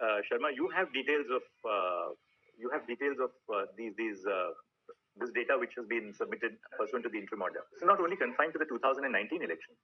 Sharma, you have details of this data which has been submitted pursuant to the interim order. It's not only confined to the 2019 election.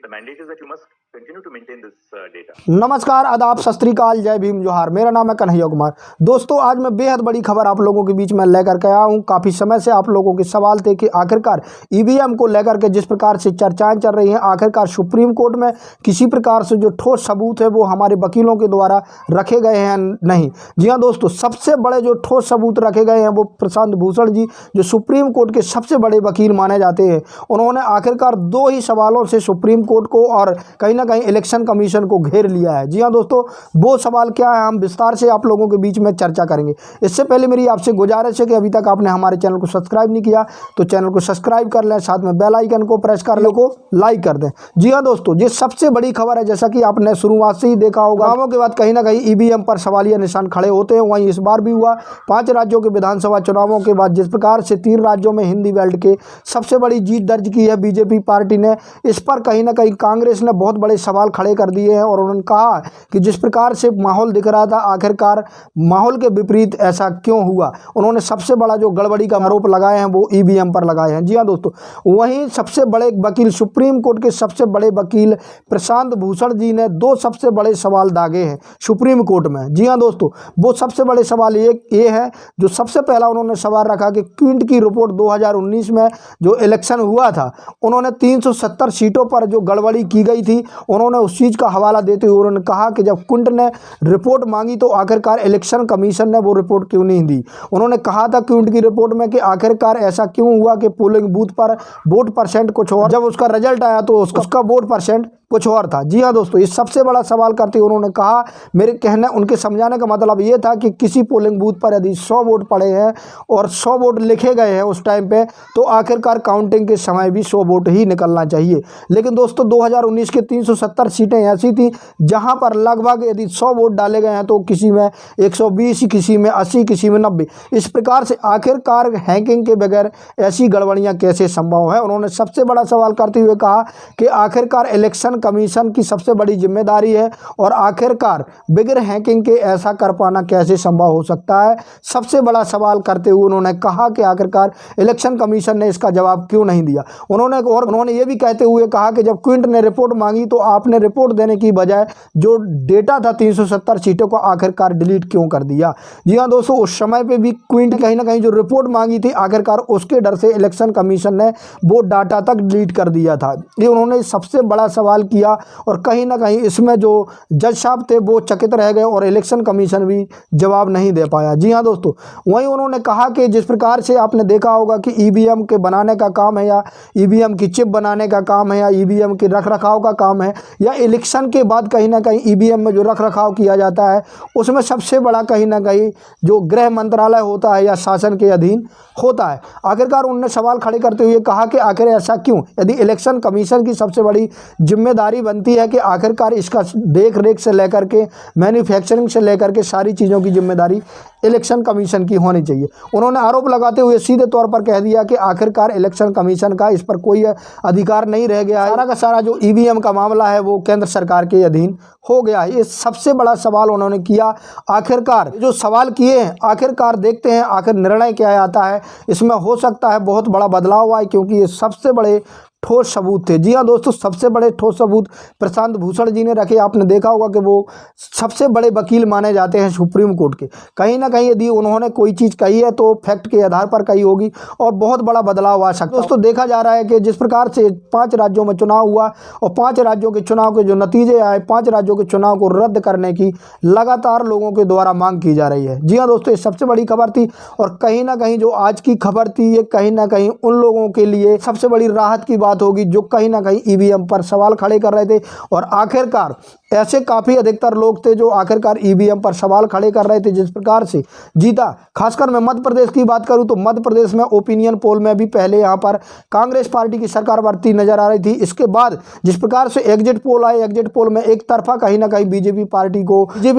The mandate is that you must continue to maintain this data. नमस्कार, आदाब, सत श्री अकाल, जय भीम, जोहार। मेरा नाम है कन्हैया कुमार। दोस्तों, आज मैं बेहद बड़ी खबर आप लोगों के बीच में लेकर के आया हूं। काफ़ी समय से आप लोगों के सवाल थे कि आखिरकार ईवीएम को लेकर के जिस प्रकार से चर्चाएं चल रही हैं, आखिरकार सुप्रीम कोर्ट में किसी प्रकार से जो ठोस सबूत है वो हमारे वकीलों के द्वारा रखे गए हैं नहीं। जी हाँ दोस्तों, सबसे बड़े जो ठोस सबूत रखे गए हैं वो प्रशांत भूषण जी, जो सुप्रीम कोर्ट के सबसे बड़े वकील माने जाते हैं, उन्होंने आखिरकार दो ही सवालों से सुप्रीम कोर्ट को और कहीं ना कहीं इलेक्शन कमीशन को घेर लिया है। जी हाँ दोस्तों, वो सवाल क्या है, हम विस्तार से आप लोगों के बीच में चर्चा करेंगे। इससे पहले मेरी आपसे गुजारिश है कि अभी तक आपने हमारे चैनल को सब्सक्राइब नहीं किया तो चैनल को सब्सक्राइब कर लें, साथ में बेल आइकन को प्रेस कर लो, को लाइक कर दें। जी हाँ दोस्तों, ये सबसे बड़ी खबर है। जैसा कि आपने शुरुआत से ही देखा होगा, चुनावों के बाद कहीं ना कहीं ईवीएम पर सवालिया निशान खड़े होते हैं। वहीं इस बार भी हुआ। 5 राज्यों के विधानसभा चुनावों के बाद जिस प्रकार से 3 राज्यों में हिंदी बेल्ट के सबसे बड़ी जीत दर्ज की है बीजेपी पार्टी ने, इस पर कहीं ना कहीं कांग्रेस ने बहुत बड़े सवाल खड़े कर दिए हैं। और उन्होंने कहा कि जिस प्रकार से माहौल दिख रहा था, आखिरकार माहौल के विपरीत ऐसा क्यों हुआ। उन्होंने सबसे बड़ा जो गड़बड़ी का आरोप लगाए हैं वो ईवीएम पर लगाए हैं। जी हाँ दोस्तों, वहीं सबसे बड़े वकील, सुप्रीम कोर्ट के सबसे बड़े वकील प्रशांत भूषण जी ने 2 सबसे बड़े सवाल दागे हैं सुप्रीम कोर्ट में। जी हाँ दोस्तों, वो सबसे बड़े सवाल ये है, जो सबसे पहला उन्होंने सवाल रखा कि क्विंट की रिपोर्ट 2019 में जो इलेक्शन हुआ था, उन्होंने 370 सीटों पर जो गड़बड़ी की गई थी, उन्होंने उस चीज़ का हवाला देते हुए उन्होंने कहा कि जब क्विंट ने रिपोर्ट मांगी तो आखिरकार इलेक्शन कमीशन ने वो रिपोर्ट क्यों नहीं दी। उन्होंने कहा था क्विंट की रिपोर्ट में कि आखिरकार ऐसा क्यों हुआ कि पोलिंग बूथ पर वोट परसेंट कुछ और, जब उसका रिजल्ट आया तो उसका वोट परसेंट कुछ और था। जी हाँ दोस्तों, ये सबसे बड़ा सवाल करते हुए उन्होंने कहा, उनके समझाने का मतलब ये था कि किसी पोलिंग बूथ पर यदि 100 वोट पड़े हैं और 100 वोट लिखे गए हैं उस टाइम पे, तो आखिरकार काउंटिंग के समय भी 100 वोट ही निकलना चाहिए। लेकिन दोस्तों, 2019 के 370 सीटें ऐसी थी जहां पर लगभग यदि 100 वोट डाले गए हैं तो किसी में 120, किसी में 80, किसी में 90। इस प्रकार से आखिरकार हैकिंग के बगैर ऐसी गड़बड़ियां कैसे संभव है। उन्होंने सबसे बड़ा सवाल करते हुए कहा कि आखिरकार इलेक्शन कमीशन की सबसे बड़ी जिम्मेदारी है और आखिरकार बगैर हैकिंग के ऐसा कर पाना कैसे संभव हो सकता है। सबसे बड़ा सवाल करते हुए उन्होंने कहा कि आखिरकार इलेक्शन कमीशन ने इसका जवाब क्यों नहीं दिया। उन्होंने ये भी कहते हुए कहा कि जब क्विंट ने रिपोर्ट मांगी तो आपने रिपोर्ट देने की बजाय जो डेटा था 370 सीटों को आखिरकार डिलीट क्यों कर दिया। जी हाँ दोस्तों, उस समय पे भी क्विंट कहीं ना कहीं जो रिपोर्ट मांगी थी, आखिरकार उसके डर से इलेक्शन कमीशन ने वो डाटा तक डिलीट कर दिया था। ये उन्होंने सबसे बड़ा सवाल किया और कहीं ना कहीं इसमें जो जज साहब थे वो चकित रह गए और इलेक्शन कमीशन भी जवाब नहीं दे पाया। जी हाँ दोस्तों, वहीं उन्होंने कहा कि जिस प्रकार से आपने देखा होगा कि ईवीएम के बनाने का काम है या ईवीएम की चिप बनाने का काम है या ईवीएम के रखरखाव का काम है या इलेक्शन के बाद कहीं ना कहीं ईवीएम में जो रखरखाव किया जाता है उसमें सबसे बड़ा कहीं ना कहीं जो गृह मंत्रालय होता है या शासन के अधीन होता है। आखिरकार उन्होंने सवाल खड़े करते हुए कहा कि आखिर ऐसा क्यों, यदि इलेक्शन कमीशन की सबसे बड़ी जिम्मेदारी बनती है कि आखिरकार इसका देख रेख से लेकर के मैन्युफैक्चरिंग से लेकर के सारी चीज़ों की जिम्मेदारी इलेक्शन कमीशन की होनी चाहिए। उन्होंने आरोप लगाते हुए सीधे तौर पर कह दिया कि आखिरकार इलेक्शन कमीशन का इस पर कोई अधिकार नहीं रह गया है, सारा का सारा जो ईवीएम का मामला है वो केंद्र सरकार के अधीन हो गया है। ये सबसे बड़ा सवाल उन्होंने किया। आखिरकार जो सवाल किए हैं, आखिरकार देखते हैं आखिर निर्णय क्या आता है। इसमें हो सकता है बहुत बड़ा बदलाव आए, क्योंकि ये सबसे बड़े ठोस सबूत थे। जी हाँ दोस्तों, सबसे बड़े ठोस सबूत प्रशांत भूषण जी ने रखे। आपने देखा होगा कि वो सबसे बड़े वकील माने जाते हैं सुप्रीम कोर्ट के। कहीं ना कहीं यदि उन्होंने कोई चीज़ कही है तो फैक्ट के आधार पर कही होगी और बहुत बड़ा बदलाव आ सकता है। दोस्तों, देखा जा रहा है कि जिस प्रकार से 5 राज्यों में चुनाव हुआ और 5 राज्यों के चुनाव के जो नतीजे आए, 5 राज्यों के चुनाव को रद्द करने की लगातार लोगों के द्वारा मांग की जा रही है। जी हाँ दोस्तों, ये सबसे बड़ी खबर थी और कहीं ना कहीं जो आज की खबर थी ये कहीं ना कहीं उन लोगों के लिए सबसे बड़ी राहत की बात होगी जो कहीं ना कहीं ईवीएम पर सवाल खड़े कर रहे थे। और आखिरकार ऐसे काफ़ी अधिकतर लोग थे जो आखिरकार ईवीएम पर सवाल खड़े कर रहे थे जिस प्रकार से जीता। खासकर मैं मध्य प्रदेश की बात करूं तो मध्य प्रदेश में ओपिनियन पोल में भी पहले यहां पर कांग्रेस पार्टी की सरकार बढ़ती नजर आ रही थी। इसके बाद जिस प्रकार से एग्जिट पोल आए, एग्जिट पोल में एक तरफा कहीं ना कहीं बीजेपी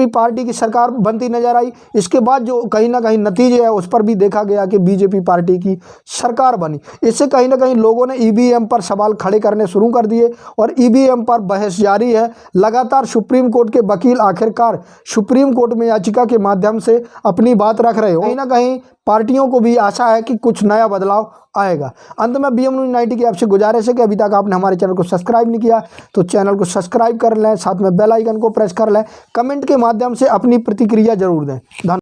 पार्टी की सरकार बनती नजर आई। इसके बाद जो कहीं ना कहीं नतीजे है उस पर भी देखा गया कि बीजेपी पार्टी की सरकार बनी। इससे कहीं ना कहीं लोगों ने ईवीएम पर सवाल खड़े करने शुरू कर दिए और ईवीएम पर बहस जारी है। लगातार आखिरकार सुप्रीम कोर्ट के वकील आखिरकार सुप्रीम कोर्ट में याचिका के माध्यम से अपनी बात रख रहे हो। कहीं ना कहीं पार्टियों को भी आशा है कि कुछ नया बदलाव आएगा। अंत में BM न्यूज़ 90 की आपसे गुजारिश है कि अभी तक आपने हमारे चैनल को सब्सक्राइब नहीं किया तो चैनल को सब्सक्राइब कर लें, साथ में बेल आइकन को प्रेस कर लें, कमेंट के माध्यम से अपनी प्रतिक्रिया जरूर दें। धन्यवाद।